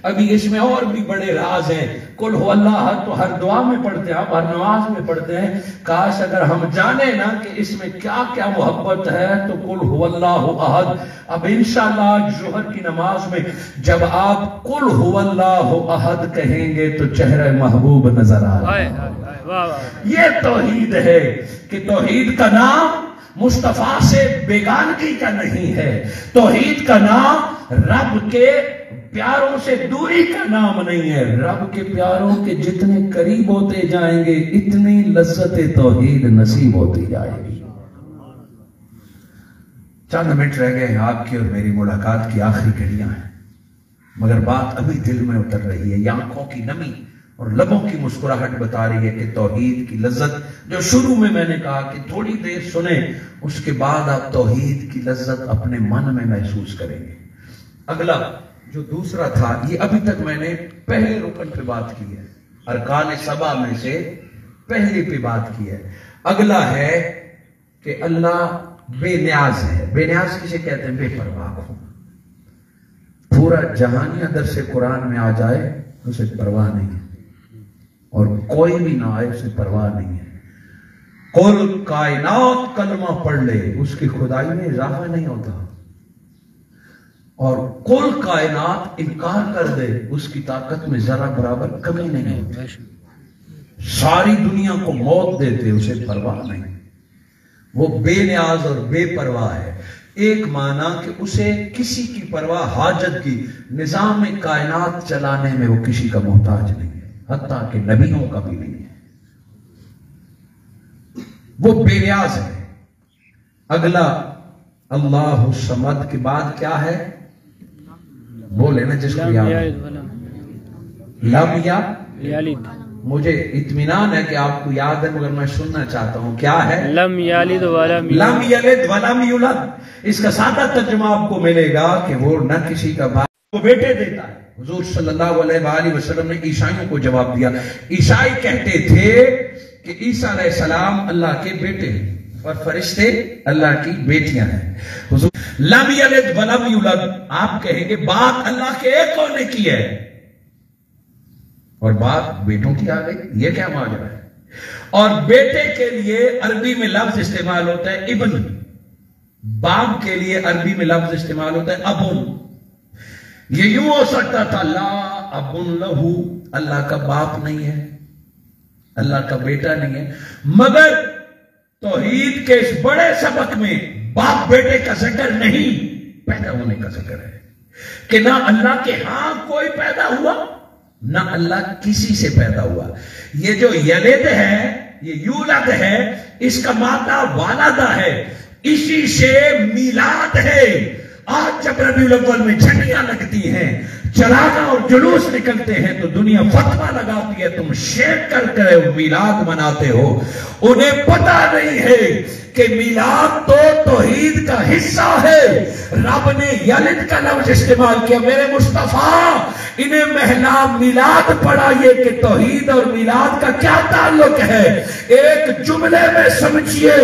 Speaker 1: ابھی اس میں اور بھی بڑے راز ہیں۔ کل ہو اللہ احد تو ہر دعا میں پڑھتے ہیں، ہر نماز میں پڑھتے ہیں۔ کاش اگر ہم جانے نا کہ اس میں کیا کیا محبت ہے تو کل ہو اللہ احد۔ اب انشاءاللہ ظہر کی نماز میں جب آپ کل ہو اللہ احد کہیں گے تو چہرہ محبوب نظر آ رہا ہے۔ یہ توحید ہے کہ توحید کا نام مصطفیٰ سے بیگانگی کا نہیں ہے، توحید کا نام رب کے پیاروں سے دوری کا نام نہیں ہے۔ رب کے پیاروں کے جتنے قریب ہوتے جائیں گے اتنی لذت توحید نصیب ہوتی جائے گی۔ چند منٹ رہ گئے ہیں، آپ کی اور میری ملاقات کی آخری گھڑیاں ہیں، مگر بات ابھی دل میں اتر رہی ہے۔ یہ آنکھوں کی نمی اور لبوں کی مسکراہٹ بتا رہی ہے کہ توحید کی لذت جو شروع میں نے کہا کہ تھوڑی دیر سنیں، اس کے بعد آپ توحید کی لذت اپنے من میں محسوس کریں گے۔ اگلا جو دوسرا تھا، یہ ابھی تک میں نے پہلے رکن پہ بات کی ہے، ارکان 7 میں سے پہلے پہ بات کی ہے۔ اگلا ہے کہ اللہ بے نیاز ہے۔ بے نیاز کسے کہتے ہیں؟ بے پرواہ کو۔ پورا جہانیہ درس قرآن میں آ جائے اسے پرواہ نہیں ہے، اور کوئی بھی نہ آئے اسے پرواہ نہیں ہے۔ کل کائنات کلمہ پڑھ لے اس کی خدائی میں اضافہ نہیں ہوتا، اور کل کائنات انکار کر دے اس کی طاقت میں ذرا برابر کمی نہیں ہوتی۔ ساری دنیا کو موت دیتے اسے پرواہ نہیں، وہ بے نیاز اور بے پرواہ ہے۔ ایک معنی کہ اسے کسی کی پرواہ حاجت کی، نظام کائنات چلانے میں وہ کسی کا محتاج نہیں ہے، حتیٰ کہ نبیوں کا بھی نہیں ہے، وہ بے نیاز ہے۔ اگلا اللہ الصمد کے بعد کیا ہے؟ بولے نا جس کو یاد لم یلد۔ مجھے اطمینان ہے کہ آپ کو یاد ہے، مگر میں سننا چاہتا ہوں کیا ہے؟ لم یلد ولم یولد۔ اس کا سادہ ترجمہ آپ کو ملے گا کہ وہ نہ کسی کا باپ کو بیٹے دیتا ہے۔ حضور صلی اللہ علیہ وآلہ وسلم نے عیسائیوں کو جواب دیا۔ عیسائی کہتے تھے کہ عیسیٰ علیہ السلام اللہ کے بیٹے ہیں اور فرشتے اللہ کی بیٹیاں ہیں۔ حضور لم یلد ولم یولد، آپ کہیں گے بات اللہ کے ایک ہونے کی ہے اور بات بیٹوں کی آ گئی، یہ کیا ماجرا ہے؟ اور بیٹے کے لیے عربی میں لفظ استعمال ہوتا ہے ابن، باپ کے لیے عربی میں لفظ استعمال ہوتا ہے ابن۔ یہ یوں ہو سکتا تھا لا ابن لہو، اللہ کا باپ نہیں ہے، اللہ کا بیٹا نہیں ہے، مگر توحید کے اس بڑے سبق میں باپ بیٹے کا ذکر نہیں، پیدا ہونے کا ذکر ہے کہ نہ اللہ کے ہاں کوئی پیدا ہوا نہ اللہ کسی سے پیدا ہوا. یہ جو یلد ہے، یہ یولد ہے، اس کا مادہ والدہ ہے، اسی سے میلاد ہے. آج جب ربیع الاول میں جھنڈیاں لگتی ہیں، چراغاں اور جلوس نکلتے ہیں، تو دنیا فتویٰ لگاتی ہے تم شیک کر کے میلاد مناتے ہو. انہیں پتہ نہیں ہے کہ میلاد تو توحید کا حصہ ہے. رب نے یلد کا لفظ استعمال کیا. میرے مصطفیٰ انہیں محلا میلاد پڑھائیے کہ توحید اور میلاد کا کیا تعلق ہے. ایک جملے میں سمجھیے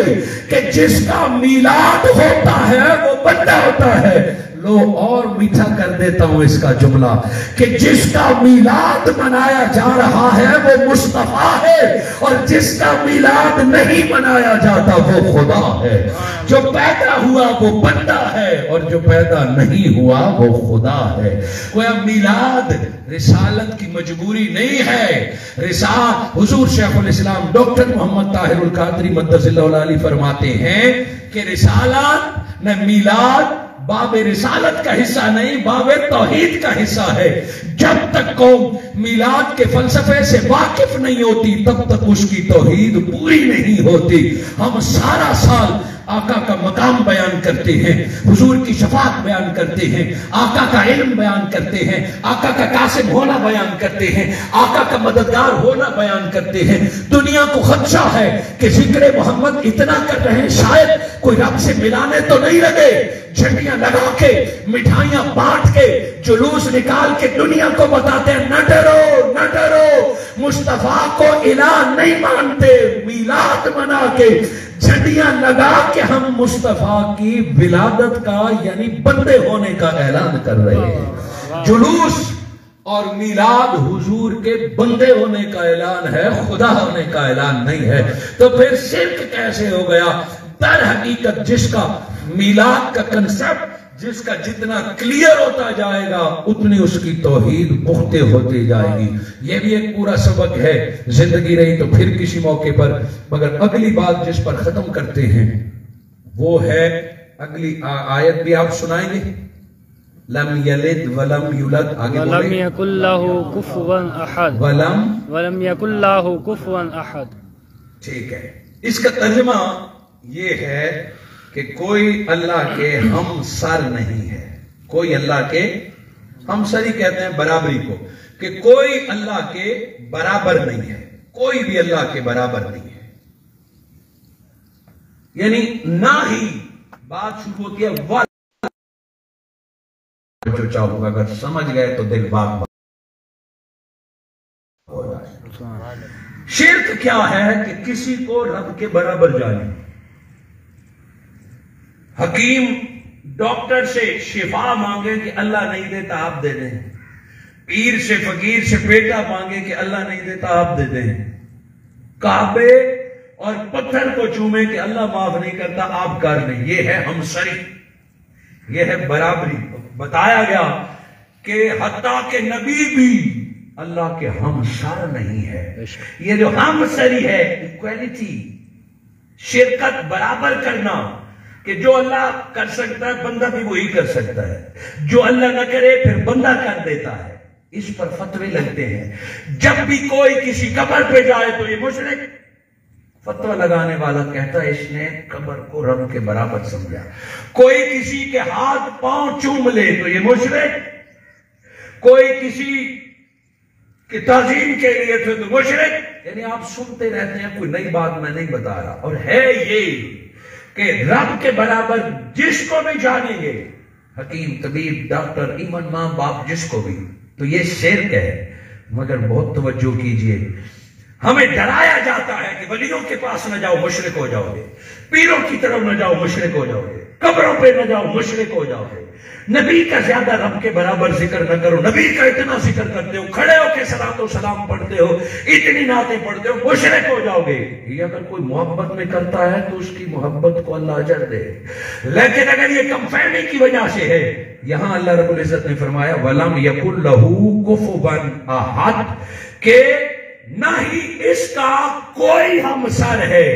Speaker 1: کہ جس کا میلاد ہوتا ہے وہ بندہ ہوتا ہے. لو اور میٹھا کر دیتا ہوں اس کا جملہ کہ جس کا میلاد منایا جا رہا ہے وہ مصطفیٰ ہے، اور جس کا میلاد نہیں منایا جاتا وہ خدا ہے. جو پیدا ہوا وہ بندہ ہے، اور جو پیدا نہیں ہوا وہ خدا ہے. کوئی میلاد رسالت کی مجبوری نہیں ہے. حضور شیخ الاسلام ڈاکٹر محمد طاہر القادری مدث اللہ علیہ فرماتے ہیں کہ رسالت نہ میلاد باب رسالت کا حصہ نہیں، باب توحید کا حصہ ہے. جب تک قوم میلاد کے فلسفے سے واقف نہیں ہوتی تب تک اس کی توحید پوری نہیں ہوتی. ہم سارا سال آقا کا مقام بیان کرتے ہیں، حضور کی شفاعت بیان کرتے ہیں، آقا کا علم بیان کرتے ہیں، آقا کا قاسم ہونا بیان کرتے ہیں، آقا کا مددگار ہونا بیان کرتے ہیں. دنیا کو خدشہ ہے کہ ذکر محمد اتنا کر رہے ہیں، شاید کوئی رب سے ملانے تو نہیں لگے. جھنڈیاں لگا کے، مٹھائیاں بانٹ کے، جلوس نکال کے دنیا کو بتاتے ہیں نہ ڈرو نہ ڈرو. مصطفیٰ کو الہ نہیں مانتے، میلاد منا کے، جھنڈیاں لگا کے ہم مصطفیٰ کی ولادت کا یعنی بندے ہونے کا اعلان کر رہے ہیں. جلوس اور میلاد حضور کے بندے ہونے کا اعلان ہے، خدا ہونے کا اعلان نہیں ہے. تو پھر شرک کیسے ہو گیا؟ در حقیقت جس کا میلاد کا کنسپٹ جس کا جتنا کلیئر ہوتا جائے گا اتنی اس کی توحید پختہ ہوتی جائے گی. یہ بھی ایک پورا سبق ہے، زندگی رہی تو پھر کسی موقع پر. مگر اگلی بات جس پر ختم کرتے ہیں وہ ہے اگلی آیت بھی آپ سنائیں گے. لم یلد ولم یولد، آگے بولیں.
Speaker 2: ولم یکن لہ کفوا احد. ولم یکن لہ کفوا احد.
Speaker 1: ٹھیک ہے، اس کا ترجمہ یہ ہے کہ کوئی اللہ کے ہم سر نہیں ہے. کوئی اللہ کے ہم سری کہتے ہیں برابری کو، کہ کوئی اللہ کے برابر نہیں ہے. کوئی بھی اللہ کے برابر نہیں ہے. یعنی نہ ہی بات شروع ہوتی ہے جو چاہوں گا، اگر سمجھ گئے تو دل باغ ہو جائے. شرک کیا ہے کہ کسی کو رب کے برابر جانے. حکیم ڈاکٹر سے شفا مانگے کہ اللہ نہیں دیتا آپ دے دیں. پیر سے فقیر سے بیٹا مانگے کہ اللہ نہیں دیتا آپ دے دیں. کعبے اور پتھر کو چومے کہ اللہ معاف نہیں کرتا آپ کر دیں. یہ ہے ہمسری، یہ ہے برابری. بتایا گیا کہ حتیٰ کہ نبی بھی اللہ کے ہمسر نہیں ہے. یہ جو ہمسری ہے ایکویلٹی، شرکت، برابر کرنا، کہ جو اللہ کر سکتا ہے بندہ بھی وہی کر سکتا ہے، جو اللہ نہ کرے پھر بندہ کر دیتا ہے. اس پر فتوے لگتے ہیں. جب بھی کوئی کسی قبر پہ جائے تو یہ مشرک. فتوہ لگانے والا کہتا ہے اس نے قبر کو رب کے برابر سمجھا. کوئی کسی کے ہاتھ پاؤں چوم لے تو یہ مشرک. کوئی کسی کی تعظیم کے لیے تو مشرک. یعنی آپ سنتے رہتے ہیں، کوئی نئی بات میں نہیں بتا رہا. اور ہے یہ کہ رب کے برابر جس کو بھی جانیں گے، حکیم، طبیب، ڈاکٹر، ایون ماں باپ، جس کو بھی، تو یہ شرک ہے. مگر بہت توجہ کیجئے، ہمیں ڈرایا جاتا ہے کہ ولیوں کے پاس نہ جاؤ مشرک ہو جاؤ گے، پیروں کی طرف نہ جاؤ مشرک ہو جاؤ گے، قبروں پہ نہ جاؤ مشرک ہو جاؤ گے. نبی کا زیادہ رب کے برابر ذکر نہ کرو. نبی کا اتنا ذکر کرتے ہو، کھڑے ہو کے صلاۃ و سلام پڑھتے ہو، اتنی نعتیں پڑھتے ہو، مشرک ہو جاؤ گے. یہ اگر کوئی محبت میں کرتا ہے تو اس کی محبت کو اللہ اجر دے. لیکن اگر یہ کم فہمی کی وجہ سے ہے، یہاں اللہ رب العزت نے فرمایا وَلَمْ يَكُنْ لَهُ كُفُوًا أَحَدٌ، کہ نہ ہی اس کا کوئی ہمسر ہے.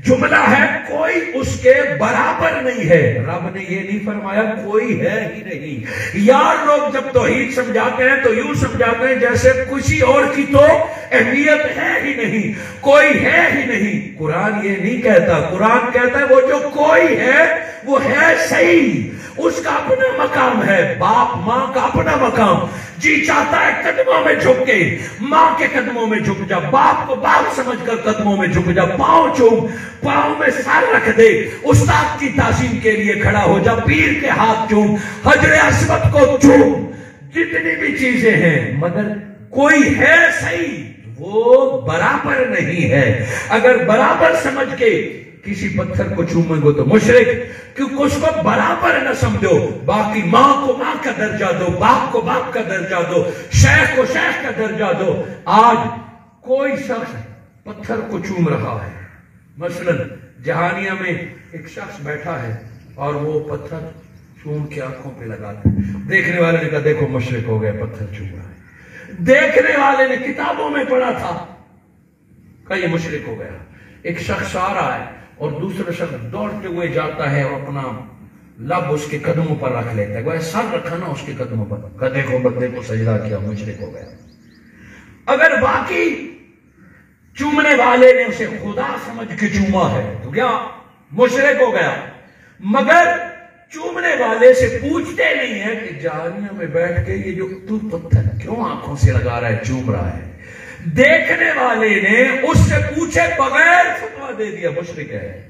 Speaker 1: جملہ ہے کوئی اس کے برابر نہیں ہے. رب نے یہ نہیں فرمایا کوئی ہے ہی نہیں. یار لوگ جب توحید سمجھاتے ہیں تو یوں سمجھاتے ہیں جیسے کسی اور کی تو اہمیت ہے ہی نہیں, کوئی ہے ہی نہیں. قرآن یہ نہیں کہتا. قرآن کہتا ہے وہ جو کوئی ہے وہ ہے صحیح, اس کا اپنا مقام ہے. باپ ماں کا اپنا مقام. جی چاہتا ہے قدموں میں جھک کے ماں کے قدموں میں جھک جا, باپ کو باپ سمجھ کر قدموں میں جھک جا, پاؤں چوم, پاؤں میں سر رکھ دے, استاد کی تعظیم کے لیے کھڑا ہو جا, پیر کے ہاتھ چوم, حجر اسود کو چوم, جتنی بھی چیزیں ہیں, مگر کوئی ہے صحیح, وہ برابر نہیں ہے. اگر برابر سمجھ کے کسی پتھر کو چومیں گے تو مشرک, کیونکہ اس کو برابر نہ سمجھو. باقی ماں کو ماں کا درجہ دو, باپ کو باپ کا درجہ دو, شیخ کو شیخ کا درجہ دو. آج کوئی شخص پتھر کو چوم رہا ہے. مثلا جہانیہ میں ایک شخص بیٹھا ہے اور وہ پتھر چوم کے آنکھوں پہ لگاتا ہے. دیکھنے والے نے کہا دیکھو مشرک ہو گیا, پتھر چوم رہا ہے. دیکھنے والے نے کتابوں میں پڑھا تھا, کہا یہ مشرک ہو گیا. ایک شخص آ رہا ہے اور دوسرا شخص دوڑتے ہوئے جاتا ہے اور اپنا لب اس کے قدموں پر رکھ لیتا ہے, وہ سر رکھا نا اس کے قدموں پر, کہ دیکھو بندے کو سجدہ کیا, مشرک ہو گیا. اگر باقی چومنے والے نے اسے خدا سمجھ کے چوما ہے تو کیا مشرک ہو گیا. مگر چومنے والے سے پوچھتے نہیں ہے کہ جہانیہ میں بیٹھ کے یہ جو تو پتھر کیوں آنکھوں سے لگا رہا ہے, چوم رہا ہے. دیکھنے والے نے اس سے پوچھے بغیر فتویٰ دے دیا, مشرک ہے.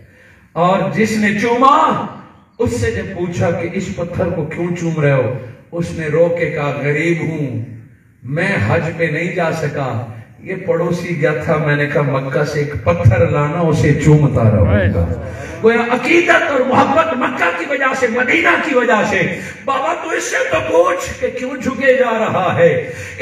Speaker 1: اور جس نے چوما اس سے جب پوچھا کہ اس پتھر کو کیوں چوم رہے ہو, اس نے رو کے کہا غریب ہوں, میں حج پہ نہیں جا سکا, یہ پڑوسی گیا تھا, میں نے کہا مکہ سے ایک پتھر لانا, اسے چومتا رہوں گا. گویا عقیدت اور محبت مکہ کی وجہ سے, مدینہ کی وجہ سے. بابا تو اس سے تو پوچھ کہ کیوں جھکے جا رہا ہے,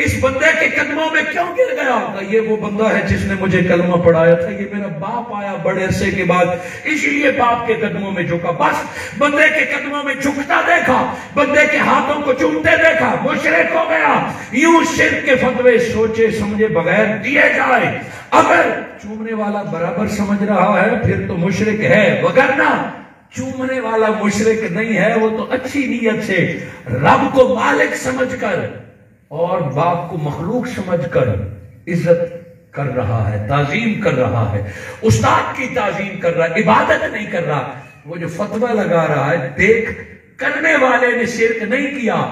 Speaker 1: اس بندے کے قدموں میں کیوں گر گیا. یہ وہ بندہ ہے جس نے مجھے کلمہ پڑھایا تھا, یہ میرا باپ آیا بڑے عرصے کے بعد, اسی لیے باپ کے قدموں میں جھکا. بس بندے کے قدموں میں جھکتا دیکھا, بندے کے ہاتھوں کو چومتے دیکھا, مشرک ہو گیا. یوں شرک کے فتوے سوچے سمجھے بغیر دیے جائے. اگر چومنے والا برابر سمجھ رہا ہے پھر تو مشرک ہے, وگرنہ چومنے والا مشرک نہیں ہے. وہ تو اچھی نیت سے رب کو مالک سمجھ کر اور باپ کو مخلوق سمجھ کر عزت کر رہا ہے, تعظیم کر رہا ہے, استاد کی تعظیم کر رہا ہے, عبادت نہیں کر رہا. وہ جو فتویٰ لگا رہا ہے, دیکھ کرنے والے نے شرک نہیں کیا,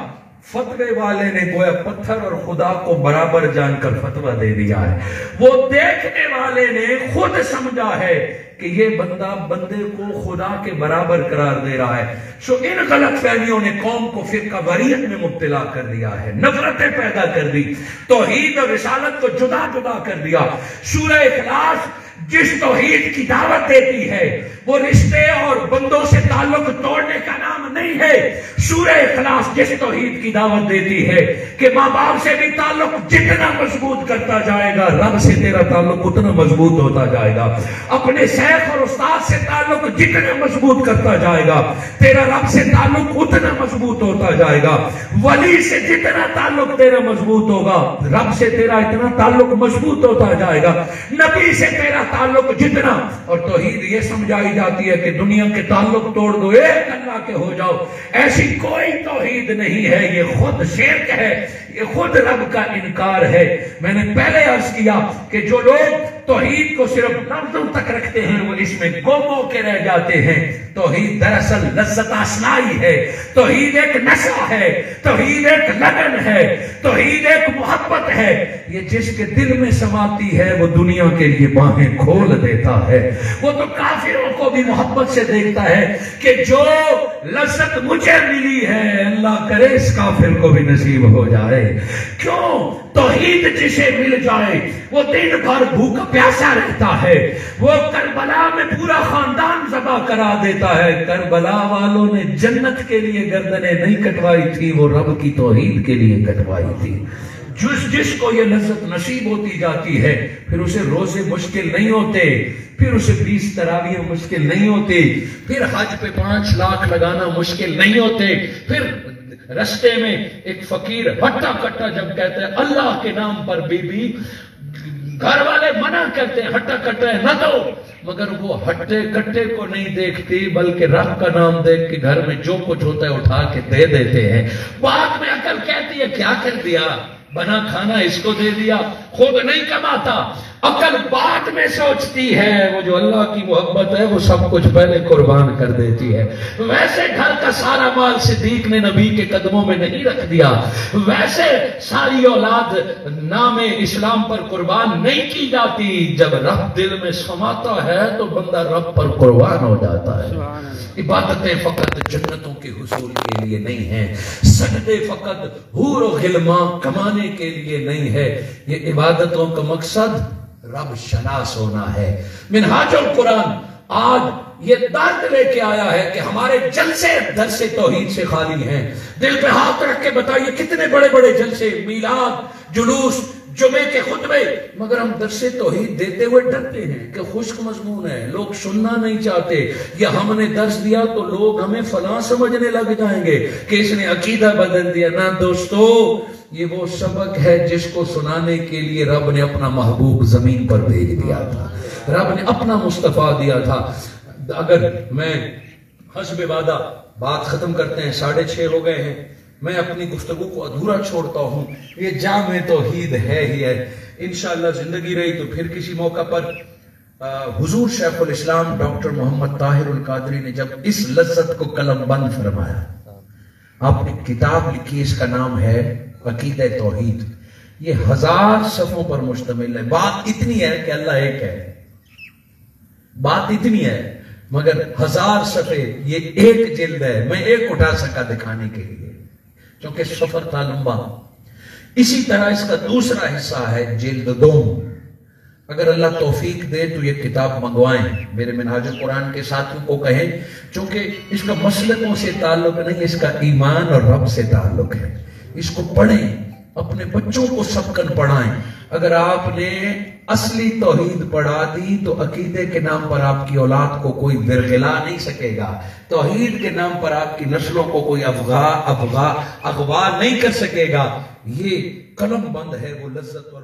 Speaker 1: فتوے والے نے گویا پتھر اور خدا کو برابر جان کر فتویٰ دے دیا ہے. وہ دیکھنے والے نے خود سمجھا ہے کہ یہ بندہ بندے کو خدا کے برابر قرار دے رہا ہے. سو ان غلط فہمیوں نے قوم کو فرقہ واریت میں مبتلا کر دیا ہے, نفرتیں پیدا کر دی, توحید اور رسالت کو جدا جدا کر دیا. سورہ اخلاص جس توحید کی دعوت دیتی ہے وہ رشتے اور بندوں سے تعلق توڑنے کا نام نہیں ہے. سورہ اخلاص جس توحید کی دعوت دیتی ہے کہ ماں باپ سے بھی تعلق جتنا مضبوط کرتا جائے گا, رب سے تیرا تعلق اتنا مضبوط ہوتا جائے گا. اپنے شیخ اور استاد سے تعلق جتنا مضبوط کرتا جائے گا, تیرا رب سے تعلق اتنا مضبوط ہوتا جائے گا. ولی سے جتنا تعلق تیرا مضبوط ہوگا, رب سے تیرا اتنا تعلق مضبوط ہوتا جائے گا. نبی سے تیرا تعلق جتنا, اور توحید یہ سمجھائی جاتی ہے کہ دنیا کے تعلق توڑ دو, ایک اللہ کے ہو جاؤ. ایسی کوئی توحید نہیں ہے, یہ خود شرک ہے, یہ خود رب کا انکار ہے. میں نے پہلے عرض کیا کہ جو لوگ توحید کو صرف لفظوں تک رکھتے ہیں وہ اس میں گم ہو کے رہ جاتے ہیں. توحید دراصل لذت آشنائی ہے, توحید ایک نشہ ہے, توحید ایک لگن ہے, توحید ایک محبت ہے. یہ جس کے دل میں سماتی ہے وہ دنیا کے لیے باہیں کھول دیتا ہے. وہ تو کافروں کو بھی محبت سے دیکھتا ہے کہ جو لذت مجھے ملی ہے اللہ کرے اس کافر کو بھی نصیب ہو جائے. کیوں؟ توحید جسے مل جائے وہ دن بھر بھوکا پیاسا رہتا ہے. وہ کربلا میں پورا خاندان ذبح کرا دیتا ہے. کربلا والوں نے جنت کے لیے گردنیں نہیں کٹوائی تھی, وہ رب کی توحید کے لیے کٹوائی تھی. جس کو یہ لذت نصیب ہوتی جاتی ہے پھر اسے روزے مشکل نہیں ہوتے, پھر اسے 20 تراویح مشکل نہیں ہوتی, پھر حج پہ 5 لاکھ لگانا مشکل نہیں ہوتے, پھر رستے میں ایک فقیر ہٹا کٹا جب کہتا ہے اللہ کے نام پر بی بی گھر والے منع کرتے ہیں ہٹا کٹا ہے نہ دو، مگر وہ ہٹے کٹے کو نہیں دیکھتی بلکہ رب کا نام دیکھ کے گھر میں جو کچھ ہوتا ہے اٹھا کے دے دیتے ہیں۔ بعد میں عقل کہتی ہے کیا کر دیا، بنا کھانا اس کو دے دیا، خود نہیں کماتا۔ عقل بعد میں سوچتی ہے، وہ جو اللہ کی محبت ہے وہ سب کچھ پہلے قربان کر دیتی ہے۔ ویسے گھر کا سارا مال صدیق نے نبی کے قدموں میں نہیں رکھ دیا، ویسے ساری اولاد نام اسلام پر قربان نہیں کی جاتی، جب رب دل میں سماتا ہے تو بندہ رب پر قربان ہو جاتا ہے۔ عبادتیں فقط جنتوں کے حصول کے لیے نہیں ہیں، سجدے فقط حور و غلمان کمانے کے لیے نہیں ہے، یہ عبادتوں کا مقصد رب شناس ہونا ہے۔ منہاج القرآن آج یہ درد لے کے آیا ہے کہ ہمارے جلسے درس توحید سے خالی ہیں۔ دل پہ ہاتھ رکھ کے بتائیے کتنے بڑے بڑے جلسے، میلاد، جلوس، جمعے کے خطبے، مگر ہم درس توحید دیتے ہوئے ڈرتے ہیں کہ خشک مضمون ہے، لوگ سننا نہیں چاہتے، یا ہم نے درس دیا تو لوگ ہمیں فلاں سمجھنے لگ جائیں گے کہ اس نے عقیدہ بدل دیا۔ نہ دوستو، یہ وہ سبق ہے جس کو سنانے کے لیے رب نے اپنا محبوب زمین پر بھیج دیا تھا، رب نے اپنا مصطفیٰ دیا تھا۔ اگر میں حسب وعدہ بات ختم کرتے ہیں، 6:30 ہو گئے ہیں، میں اپنی گفتگو کو ادھورا چھوڑتا ہوں، یہ جامع توحید ہے ہی ہے۔ انشاءاللہ زندگی رہی تو پھر کسی موقع پر حضور شیخ الاسلام ڈاکٹر محمد طاہر القادری نے جب اس لذت کو قلم بند فرمایا، آپ نے کتاب لکھی، اس کا نام ہے عقیدہ توحید۔ یہ 1000 صفحوں پر مشتمل ہے۔ بات اتنی ہے کہ اللہ ایک ہے، بات اتنی ہے مگر 1000 صفحے، یہ ایک جلد ہے، میں ایک اٹھا سکا دکھانے کے لیے کیونکہ سفر تھا لمبا۔ اسی طرح اس کا دوسرا حصہ ہے جلد 2، اگر اللہ توفیق دے تو یہ کتاب منگوائیں، میرے منہاج القرآن کے ساتھیوں کو کہیں، چونکہ اس کا مسلکوں سے تعلق نہیں، اس کا ایمان اور رب سے تعلق ہے۔ اس کو پڑھیں، اپنے بچوں کو سبقن پڑھائیں۔ اگر آپ نے اصلی توحید پڑھا دی تو عقیدے کے نام پر آپ کی اولاد کو کوئی ورغلا نہیں سکے گا، توحید کے نام پر آپ کی نسلوں کو کوئی اغوا نہیں کر سکے گا۔ یہ قلم بند ہے وہ لذت اور